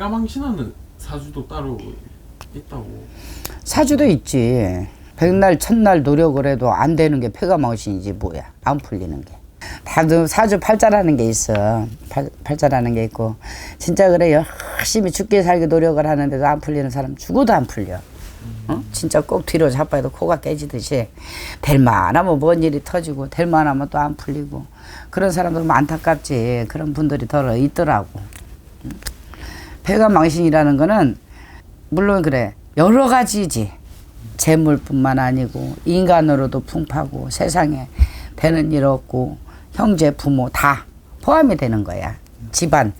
폐가망신하는 사주도 따로 있다고. 사주도 있지. 백날 천날 노력을 해도 안 되는 게 폐가망신이지 뭐야. 안 풀리는 게. 다들 사주 팔자라는 게 있어. 팔자라는 게 있고 진짜 그래 열심히 죽게 살게 노력을 하는데도 안 풀리는 사람 죽어도 안 풀려. 어? 진짜 꼭 뒤로 자빠도 코가 깨지듯이 될 만하면 뭔 일이 터지고 될 만하면 또 안 풀리고 그런 사람들은 안타깝지. 그런 분들이 더 있더라고. 폐가망신이라는 거는 물론 그래 여러 가지지. 재물뿐만 아니고 인간으로도 풍파고 세상에 되는 일 없고 형제 부모 다 포함이 되는 거야. 집안.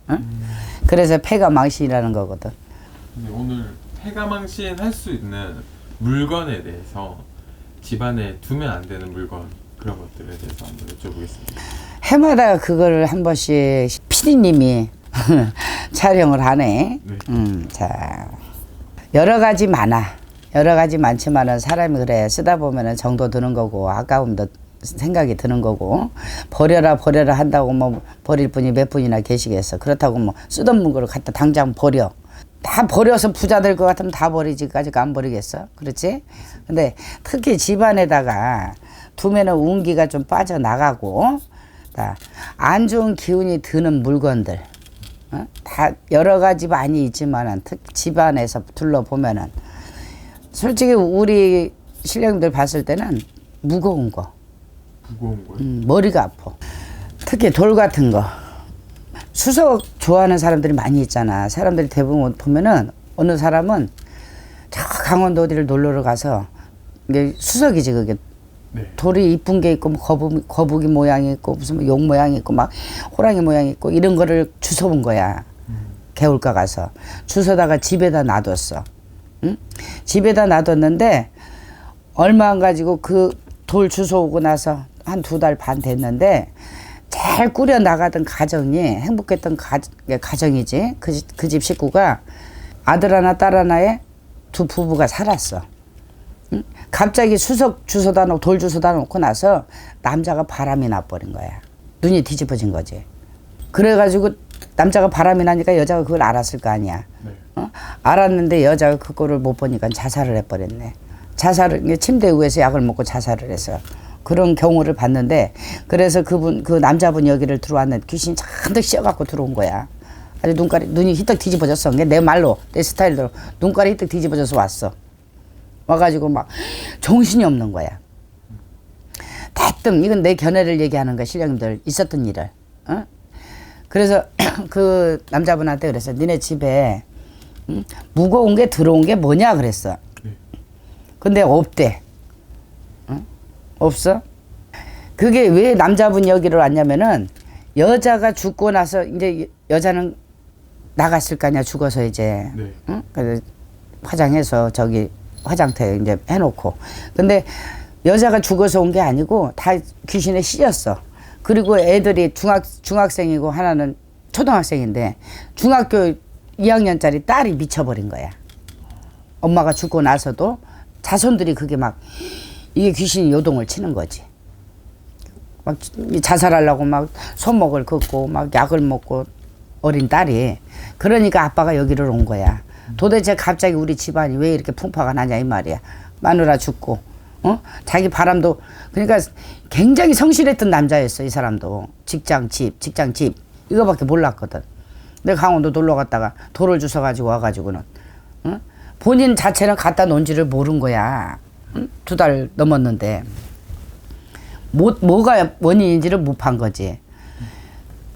응? 그래서 폐가망신이라는 거거든. 근데 오늘 폐가망신 할 수 있는 물건에 대해서 집안에 두면 안 되는 물건 그런 것들에 대해서 한번 여쭤보겠습니다. 해마다 그걸 한 번씩 PD님이 촬영을 하네. 네. 자 여러 가지 많아. 여러 가지 많지만은 사람이 그래 쓰다 보면은 정도 드는 거고 아까움도 생각이 드는 거고 버려라 한다고 뭐 버릴 분이 몇 분이나 계시겠어. 그렇다고 뭐 쓰던 거를 갖다 당장 버려. 다 버려서 부자 될 것 같으면 다 버리지. 아직 안 버리겠어. 그렇지? 근데 특히 집안에다가 두면은 운기가 좀 빠져나가고 안 좋은 기운이 드는 물건들 다 여러 가지 많이 있지만은 특히 집안에서 둘러보면은 솔직히 우리 신령들 봤을 때는 무거운 거. 무거운 거요? 머리가 아파. 특히 돌 같은 거. 수석 좋아하는 사람들이 많이 있잖아. 사람들이 대부분 보면은 어느 사람은 저 강원도 어디를 놀러 가서 이게 수석이지 그게. 네. 돌이 이쁜 게 있고 뭐 거북이 모양이 있고 무슨 뭐 용 모양이 있고 막 호랑이 모양이 있고 이런 거를 주워본 거야. 개울가 가서 주워다가 집에다 놔뒀어. 응? 집에다 놔뒀는데 얼마 안 가지고 그 돌 주워오고 나서 한 2달 반 됐는데 잘 꾸려 나가던 가정이 행복했던 가정이지. 그 집 식구가 아들 하나 딸 하나에 두 부부가 살았어. 응? 갑자기 수석 주워다 놓고 돌 주워다 놓고 나서 남자가 바람이 나버린 거야. 눈이 뒤집어진 거지. 그래가지고 남자가 바람이 나니까 여자가 그걸 알았을 거 아니야. 네. 어? 알았는데 여자가 그거를 못 보니까 자살을 해버렸네. 자살을 침대 위에서 약을 먹고 자살을 했어. 그런 경우를 봤는데 그래서 그 남자분 여기를 들어왔는데 귀신이 잔뜩 씌어갖고 들어온 거야. 아주 눈이 희떡 뒤집어졌어. 내 말로 내 스타일대로 눈깔이 희떡 뒤집어져서 왔어. 와가지고 막 정신이 없는 거야. 대뜸 이건 내 견해를 얘기하는 거야. 신령님들 있었던 일을. 어? 그래서 그 남자분한테 그랬어. 니네 집에 무거운 게 들어온 게 뭐냐 그랬어. 근데 없대. 응? 없어? 그게 왜 남자분 여기로 왔냐면은 여자가 죽고 나서 이제 여자는 나갔을 거 아니야. 죽어서 이제. 네. 응? 그래서 화장해서 저기 화장터에 이제 해놓고. 근데 여자가 죽어서 온 게 아니고 다 귀신에 씌였어. 그리고 애들이 중학생이고 하나는 초등학생인데 중학교 2학년짜리 딸이 미쳐버린 거야. 엄마가 죽고 나서도 자손들이 그게 막 이게 귀신이 요동을 치는 거지. 막 자살하려고 막 손목을 긋고 막 약을 먹고 어린 딸이. 그러니까 아빠가 여기를 온 거야. 도대체 갑자기 우리 집안이 왜 이렇게 풍파가 나냐 이 말이야. 마누라 죽고 자기 바람도 그러니까 굉장히 성실했던 남자였어. 이 사람도 직장 집 이거밖에 몰랐거든. 내가 강원도 놀러 갔다가 돌을 주워가지고 와가지고는 본인 자체는 갖다 놓은지를 모른 거야. 2달 넘었는데 뭐가 원인인지를 못 판 거지.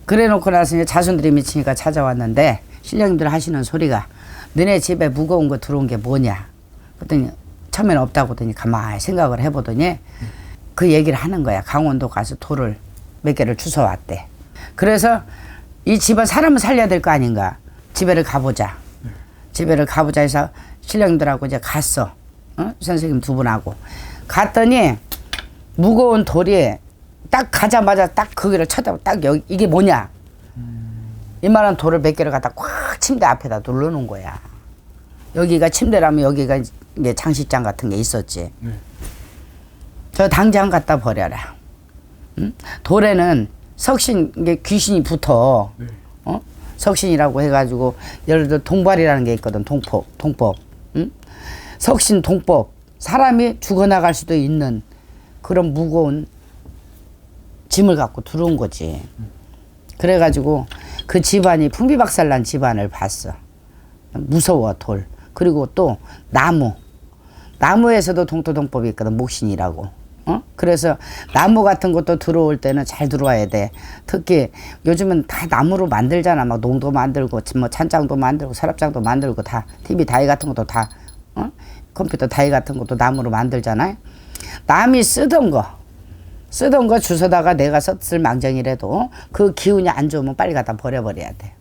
그래 놓고 나서 이제 자손들이 미치니까 찾아왔는데 신령님들 하시는 소리가 너네 집에 무거운 거 들어온 게 뭐냐. 그랬더니 처음에는 없다고 하더니 가만히 생각을 해보더니 그 얘기를 하는 거야. 강원도 가서 돌을 몇 개를 주워왔대. 그래서 이 집안 사람을 살려야 될 거 아닌가. 집에를 가보자. 집에를 가보자 해서 신령님들하고 이제 갔어. 선생님 두 분하고. 갔더니 무거운 돌이 딱 가자마자 딱 거기를 쳐다봐. 딱 여기 이게 뭐냐. 이만한 돌을 몇 개를 갖다 꽉 침대 앞에다 눌러놓은 거야. 여기가 침대라면 여기가 이제 장식장 같은 게 있었지. 네. 저 당장 갖다 버려라. 응? 돌에는 석신 이게 귀신이 붙어. 네. 석신이라고 해가지고 예를 들어 동발이라는 게 있거든. 동법. 응? 석신 동법. 사람이 죽어나갈 수도 있는 그런 무거운 짐을 갖고 들어온 거지. 그래가지고 그 집안이 풍비박살난 집안을 봤어. 무서워 돌. 그리고 또 나무에서도 동토동법이 있거든. 목신이라고. 그래서 나무 같은 것도 들어올 때는 잘 들어와야 돼. 특히 요즘은 다 나무로 만들잖아. 막 농도 만들고 뭐 찬장도 만들고 서랍장도 만들고 다 TV 다이 같은 것도 다 컴퓨터 다이 같은 것도 나무로 만들잖아요. 남이 쓰던 거 주워다가 내가 썼을 망정이라도 그 기운이 안 좋으면 빨리 갖다 버려버려야 돼.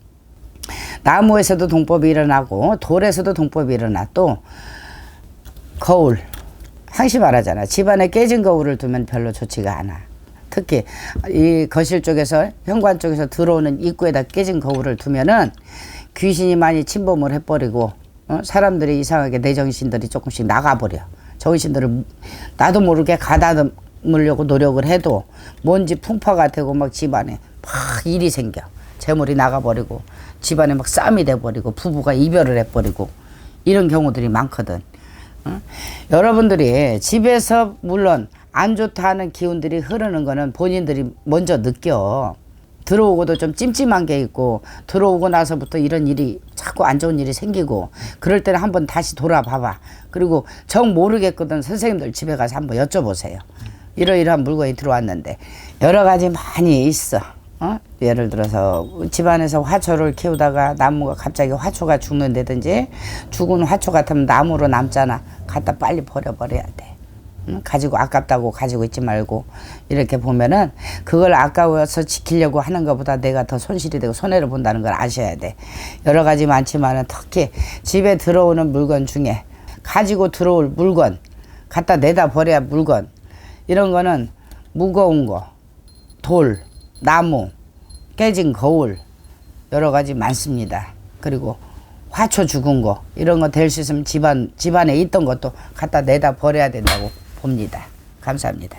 나무에서도 동법이 일어나고 돌에서도 동법이 일어나. 또 거울. 항시 말하잖아. 집안에 깨진 거울을 두면 별로 좋지가 않아. 특히 이 거실 쪽에서 현관 쪽에서 들어오는 입구에다 깨진 거울을 두면은 귀신이 많이 침범을 해버리고 사람들이 이상하게 내 정신들이 조금씩 나가버려. 정신들을 나도 모르게 가다듬으려고 노력을 해도 뭔지 풍파가 되고 막 집안에 막 일이 생겨. 재물이 나가버리고 집안에 막 싸움이 돼버리고 부부가 이별을 해버리고 이런 경우들이 많거든. 여러분들이 집에서 물론 안 좋다 하는 기운들이 흐르는 거는 본인들이 먼저 느껴. 들어오고도 좀 찜찜한 게 있고 들어오고 나서부터 이런 일이 자꾸 안 좋은 일이 생기고 그럴 때는 한번 다시 돌아봐봐. 그리고 정 모르겠거든 선생님들 집에 가서 한번 여쭤보세요. 이러이러한 물건이 들어왔는데 여러 가지 많이 있어. 예를 들어서 집안에서 화초를 키우다가 나무가 갑자기 화초가 죽는다든지 죽은 화초 같으면 나무로 남잖아. 갖다 빨리 버려버려야 돼. 가지고 아깝다고 가지고 있지 말고 이렇게 보면은 그걸 아까워서 지키려고 하는 것보다 내가 더 손실이 되고 손해를 본다는 걸 아셔야 돼. 여러 가지 많지만은 특히 집에 들어오는 물건 중에 가지고 들어올 물건 갖다 내다 버려야 물건 이런 거는 무거운 거, 돌, 나무, 깨진 거울 여러 가지 많습니다. 그리고 화초 죽은 거 이런 거 될 수 있으면 집안에 있던 것도 갖다 내다 버려야 된다고 봅니다. 감사합니다.